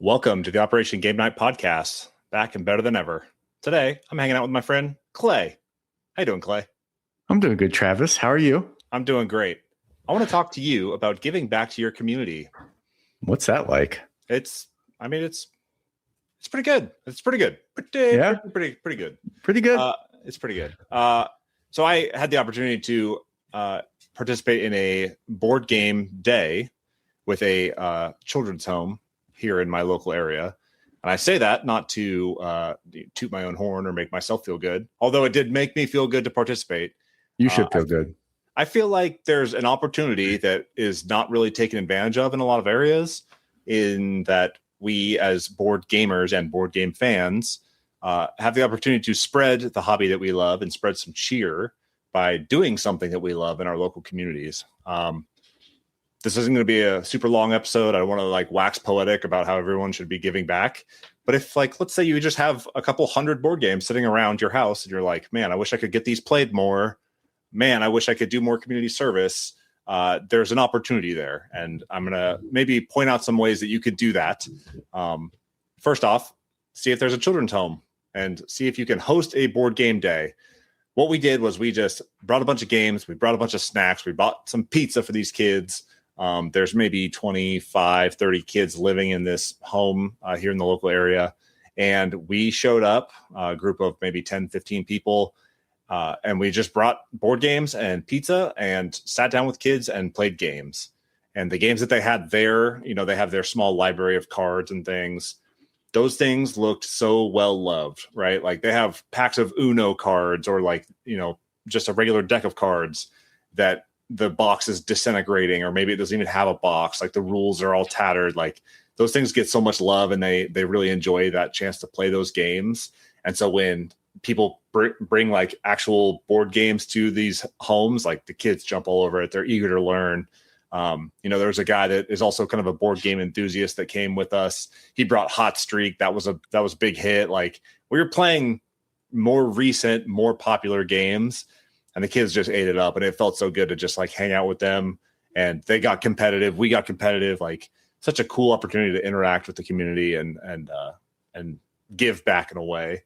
Welcome to the Operation Game Night podcast, back and better than ever. Today, I'm hanging out with my friend, Clay. How you doing, Clay? I'm doing good, Travis. How are you? I'm doing great. I want to talk to you about giving back to your community. What's that like? It's pretty good. It's pretty good. Pretty good. Pretty good. It's pretty good. So I had the opportunity to participate in a board game day with a children's home here in my local area. And I say that not to toot my own horn or make myself feel good, although it did make me feel good to participate. You should feel good. I feel like there's an opportunity that is not really taken advantage of in a lot of areas, in that we as board gamers and board game fans have the opportunity to spread the hobby that we love and spread some cheer by doing something that we love in our local communities. This isn't going to be a super long episode. I don't want to wax poetic about how everyone should be giving back. But if let's say you just have a couple hundred board games sitting around your house and you're like, man, I wish I could get these played more. Man, I wish I could do more community service. There's an opportunity there. And I'm going to maybe point out some ways that you could do that. First off, see if there's a children's home and see if you can host a board game day. What we did was we just brought a bunch of games. We brought a bunch of snacks. We bought some pizza for these kids. There's maybe 25, 30 kids living in this home here in the local area. And we showed up, a group of maybe 10, 15 people. And we just brought board games and pizza and sat down with kids and played games. And the games that they had there, they have their small library of cards and things. Those things looked so well loved, right? Like they have packs of Uno cards or just a regular deck of cards that the box is disintegrating, or maybe it doesn't even have a box. Like the rules are all tattered. Like those things get so much love, and they really enjoy that chance to play those games. And so when people bring actual board games to these homes, like the kids jump all over it. They're eager to learn. There's a guy that is also kind of a board game enthusiast that came with us. He brought Hot Streak. That was a big hit. Like we were playing more recent, more popular games, and the kids just ate it up. And it felt so good to just hang out with them. And they got competitive. We got competitive. Like such a cool opportunity to interact with the community and give back in a way.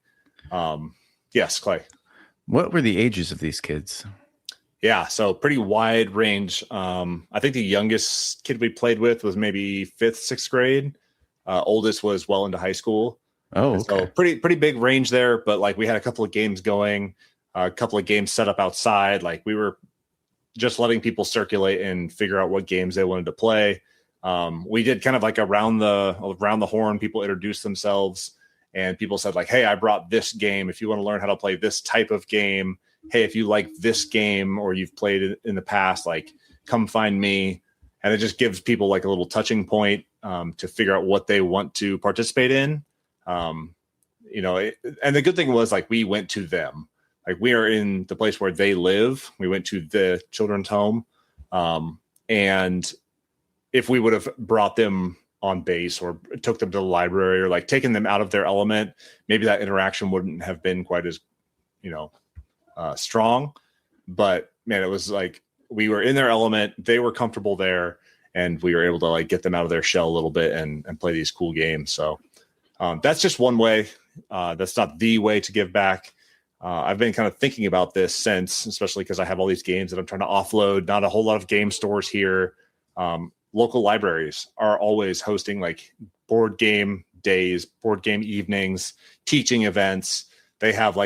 Yes, Clay. What were the ages of these kids? Yeah, so pretty wide range. I think the youngest kid we played with was maybe 5th, 6th grade. Oldest was well into high school. Oh, okay. So pretty big range there. But we had a couple of games going, a couple of games set up outside. We were just letting people circulate and figure out what games they wanted to play. We did kind of around the horn. People introduced themselves. And people said hey, I brought this game. If you want to learn how to play this type of game, hey, if you like this game or you've played it in the past, come find me. And it just gives people a little touching point to figure out what they want to participate in. And the good thing was we went to them. We are in the place where they live. We went to the children's home. And if we would have brought them on base or took them to the library or taken them out of their element, maybe that interaction wouldn't have been quite as strong. But man, it was we were in their element, they were comfortable there, and we were able to get them out of their shell a little bit and play these cool games. So that's just one way. That's not the way to give back. I've been kind of thinking about this since, especially because I have all these games that I'm trying to offload. Not a whole lot of game stores here. Local libraries are always hosting board game days, board game evenings, teaching events. They have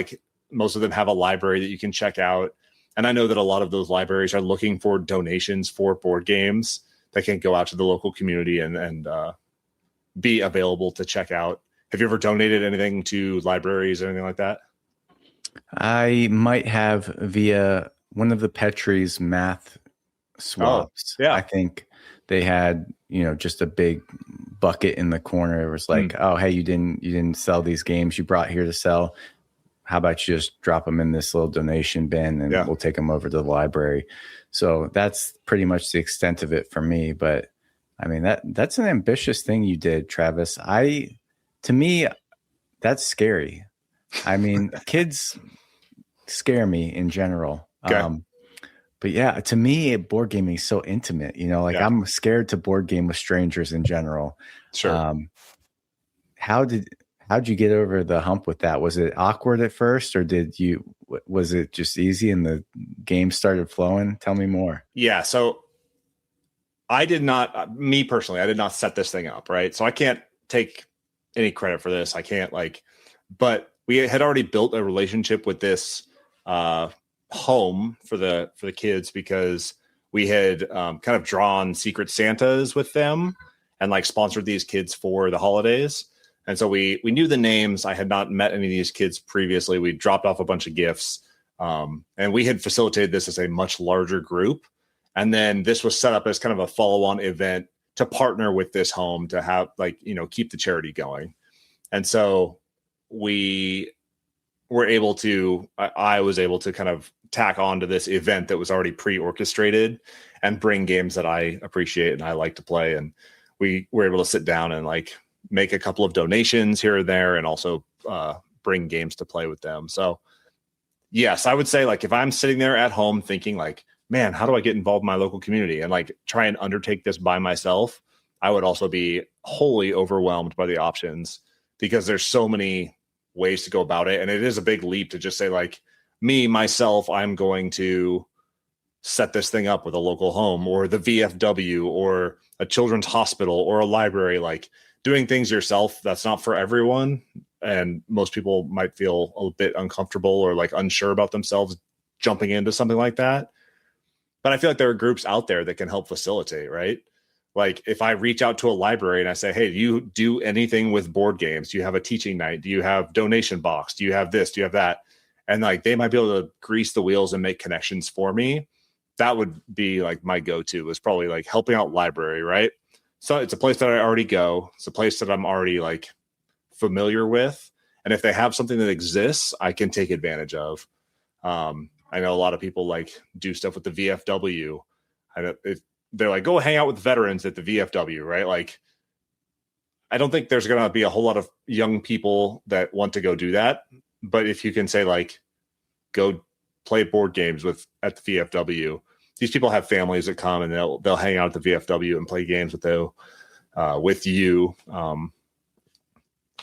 most of them have a library that you can check out. And I know that a lot of those libraries are looking for donations for board games that can go out to the local community and be available to check out. Have you ever donated anything to libraries or anything like that? I might have via one of the Petrie's math swaps. Oh, yeah. I think they had, just a big bucket in the corner. It was oh, hey, you didn't sell these games you brought here to sell. How about you just drop them in this little donation bin and we'll take them over to the library. So that's pretty much the extent of it for me. But I mean, that's an ambitious thing you did, Travis. To me, that's scary. I mean, kids scare me in general. Okay. But yeah, to me, board gaming is so intimate. I'm scared to board game with strangers in general. Sure. how'd you get over the hump with that? Was it awkward at first, or was it just easy and the game started flowing? Tell me more. Yeah. So I did not, me personally, I did not set this thing up, right? So I can't take any credit for this. I can't but we had already built a relationship with this home for the kids, because we had kind of drawn Secret Santas with them and sponsored these kids for the holidays. And so we knew the names. I had not met any of these kids previously. We dropped off a bunch of gifts, and we had facilitated this as a much larger group. And then this was set up as kind of a follow-on event to partner with this home to have keep the charity going. And so we were able to, I was able to kind of tack on to this event that was already pre-orchestrated and bring games that I appreciate and I like to play. And we were able to sit down and make a couple of donations here and there, and also bring games to play with them. So yes, I would say if I'm sitting there at home thinking man, how do I get involved in my local community and try and undertake this by myself, I would also be wholly overwhelmed by the options, because there's so many ways to go about it. And it is a big leap to just say myself, I'm going to set this thing up with a local home or the VFW or a children's hospital or a library. Doing things yourself, that's not for everyone. And most people might feel a bit uncomfortable or unsure about themselves jumping into something like that. But I feel there are groups out there that can help facilitate, right? If I reach out to a library and I say, hey, do you do anything with board games? Do you have a teaching night? Do you have donation box? Do you have this? Do you have that? And they might be able to grease the wheels and make connections for me. That would be my go-to, is probably helping out library, right? So it's a place that I already go. It's a place that I'm already familiar with. And if they have something that exists, I can take advantage of. I know a lot of people do stuff with the VFW. They're go hang out with veterans at the VFW, right? I don't think there's going to be a whole lot of young people that want to go do that. But if you can say go play board games at the VFW, these people have families that come and they'll hang out at the VFW and play games with you.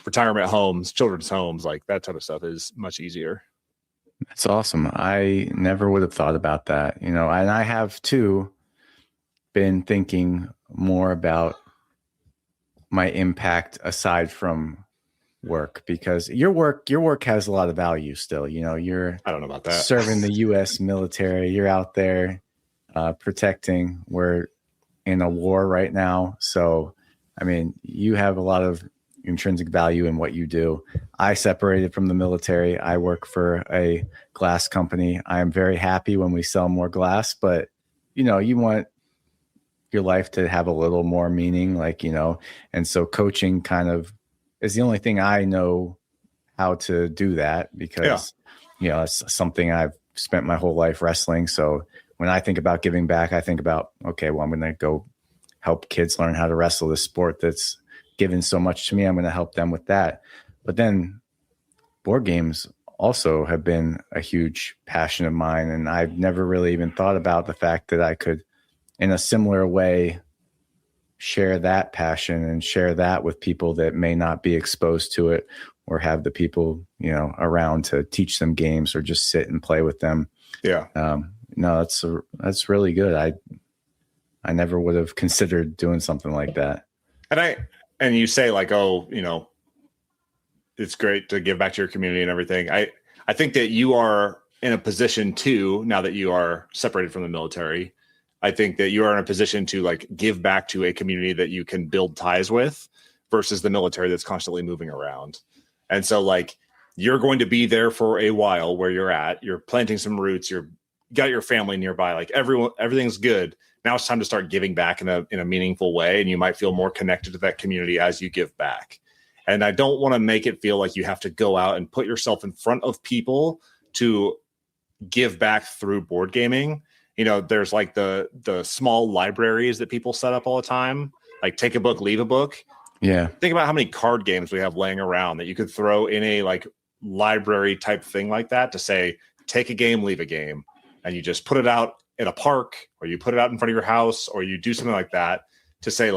Retirement homes, children's homes, that type of stuff is much easier. That's awesome. I never would have thought about that, and I have too been thinking more about my impact aside from work, because your work has a lot of value still. I don't know about that. Serving the U.S. military, you're out there protecting. We're in a war right now, so you have a lot of intrinsic value in what you do. I separated from the military. I work for a glass company. I am very happy when we sell more glass, but you want your life to have a little more meaning, and so coaching kind of is the only thing I know how to do that, because it's something I've spent my whole life wrestling. So when I think about giving back, I think about, okay, well, I'm going to go help kids learn how to wrestle, this sport that's given so much to me. I'm going to help them with that. But then board games also have been a huge passion of mine. And I've never really even thought about the fact that I could, in a similar way, share that passion and share that with people that may not be exposed to it, or have the people, around to teach them games or just sit and play with them. Yeah. No, that's really good. I never would have considered doing something like that. And you say it's great to give back to your community and everything. I think that you are in a position too, now that you are separated from the military, I think that you are in a position to give back to a community that you can build ties with, versus the military that's constantly moving around. And so you're going to be there for a while where you're at, you're planting some roots, you're got your family nearby, everything's good. Now it's time to start giving back in a meaningful way. And you might feel more connected to that community as you give back. And I don't want to make it feel like you have to go out and put yourself in front of people to give back through board gaming. There's the small libraries that people set up all the time, take a book, leave a book. Yeah. Think about how many card games we have laying around that you could throw in a library type thing like that, to say, take a game, leave a game. And you just put it out in a park, or you put it out in front of your house, or you do something like that to say,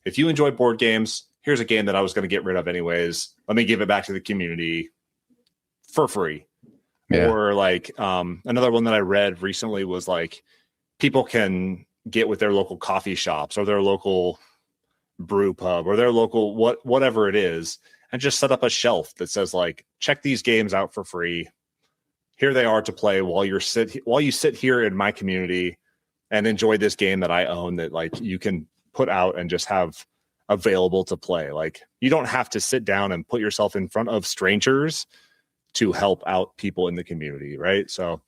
if you enjoy board games, here's a game that I was going to get rid of anyways. Let me give it back to the community for free. Yeah. Or like another one that I read recently was like people can get with their local coffee shops or their local brew pub or their local whatever it is, and just set up a shelf that says like, check these games out for free. Here they are to play while you sit here in my community and enjoy this game that I own that like you can put out and just have available to play. Like you don't have to sit down and put yourself in front of strangers to help out people in the community, right? So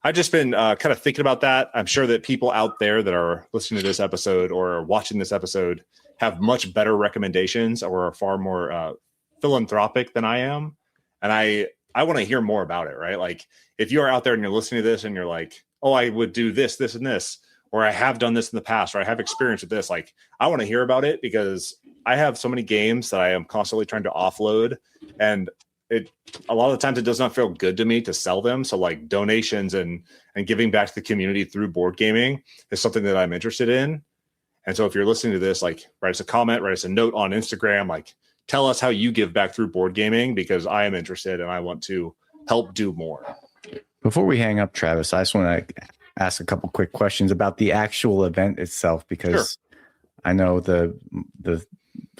I've just been kind of thinking about that. I'm sure that people out there that are listening to this episode or watching this episode have much better recommendations or are far more philanthropic than I am. And I want to hear more about it, right? Like if you are out there and you're listening to this and you're like, oh, I would do this, this, and this, or I have done this in the past, or I have experience with this. Like I want to hear about it because I have so many games that I am constantly trying to offload, and a lot of the times it does not feel good to me to sell them. So like donations and giving back to the community through board gaming is something that I'm interested in. And so if you're listening to this, like write us a comment, write us a note on Instagram, like tell us how you give back through board gaming, because I am interested and I want to help do more. Before we hang up, Travis, I just want to ask a couple quick questions about the actual event itself, because I know the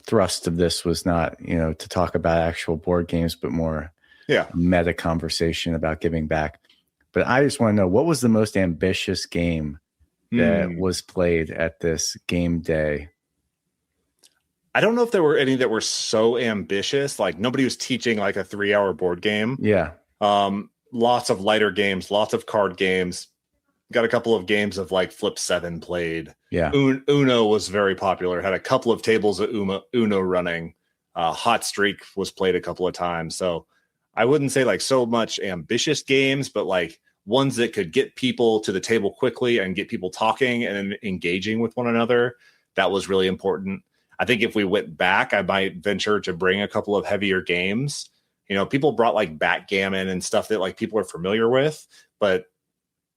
thrust of this was not, to talk about actual board games, but more meta conversation about giving back. But I just want to know, what was the most ambitious game that was played at this game day? I don't know if there were any that were so ambitious. Like nobody was teaching like a 3-hour board game. Yeah. Lots of lighter games, lots of card games. Got a couple of games of like Flip 7 played. Yeah. Uno was very popular. Had a couple of tables of Uno running. Hot Streak was played a couple of times. So I wouldn't say like so much ambitious games, but like ones that could get people to the table quickly and get people talking and engaging with one another. That was really important. I think if we went back, I might venture to bring a couple of heavier games. People brought like backgammon and stuff that like people are familiar with, but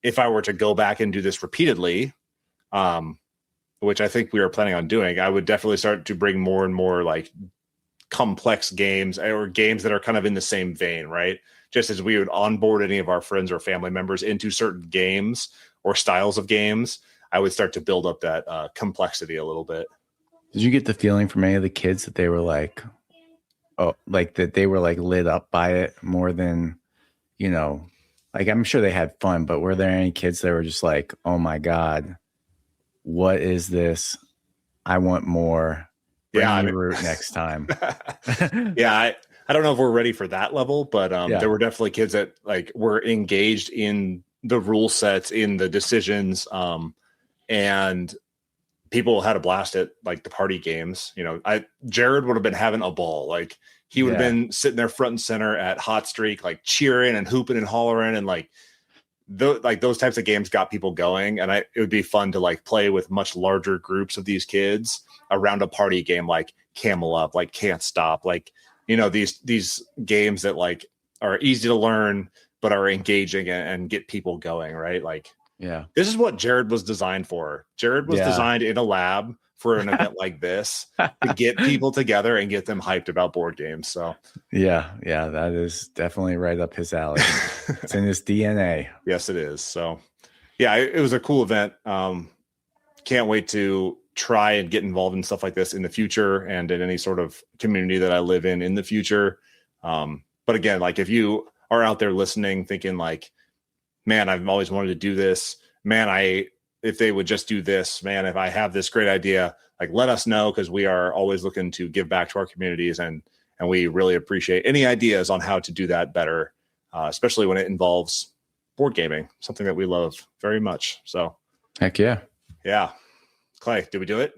if I were to go back and do this repeatedly, which I think we are planning on doing, I would definitely start to bring more and more like complex games or games that are kind of in the same vein, right? Just as we would onboard any of our friends or family members into certain games or styles of games, I would start to build up that complexity a little bit. Did you get the feeling from any of the kids that they were like, that they were like lit up by it more than, like I'm sure they had fun, but were there any kids that were just like, oh my God, what is this? I want more. Bring me root next time. Yeah. I don't know if we're ready for that level, but there were definitely kids that like were engaged in the rule sets, in the decisions, and people had a blast at like the party games. Jared would have been having a ball. Like he would have been sitting there front and center at Hot Streak, like cheering and hooping and hollering, and like those types of games got people going. And it would be fun to like play with much larger groups of these kids around a party game, like Camel Up, like Can't Stop, like, these games that like are easy to learn, but are engaging and get people going. Right. Like, this is what Jared was designed for. Jared was designed in a lab for an event like this to get people together and get them hyped about board games. So that is definitely right up his alley. It's in his DNA. Yes, it is. So it was a cool event. Can't wait to try and get involved in stuff like this in the future and in any sort of community that I live in the future. But again, like if you are out there listening, thinking like, man, I've always wanted to do this, man, if they would just do this, man, if I have this great idea, like let us know, because we are always looking to give back to our communities, and we really appreciate any ideas on how to do that better, especially when it involves board gaming, something that we love very much. So heck yeah. Clay, did we do it?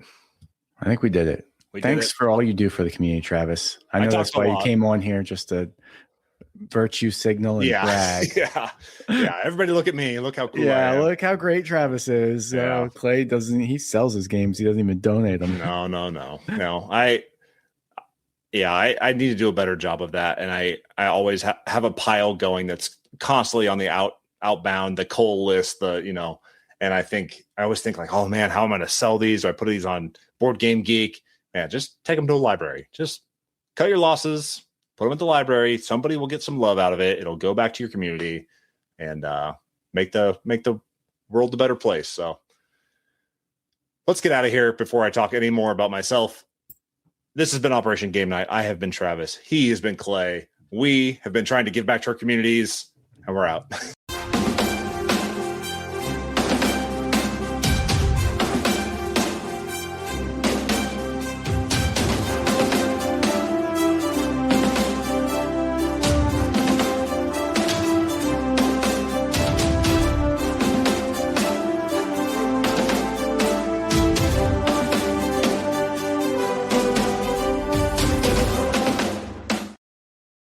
I think we did it. Thanks for all you do for the community, Travis. I know that's why you came on here, just to virtue signal and brag. Everybody look at me. Look how cool I am. Look how great Travis is. Clay he sells his games. He doesn't even donate them. No. I need to do a better job of that. And I always have a pile going that's constantly on the outbound, the coal list, and I always think like, oh man, how am I going to sell these? Do I put these on Board Game Geek? man, just take them to a library. Just cut your losses, put them at the library. Somebody will get some love out of it. It'll go back to your community and make the world a better place. So let's get out of here before I talk any more about myself. This has been Operation Game Night. I have been Travis. He has been Clay. We have been trying to give back to our communities, and we're out.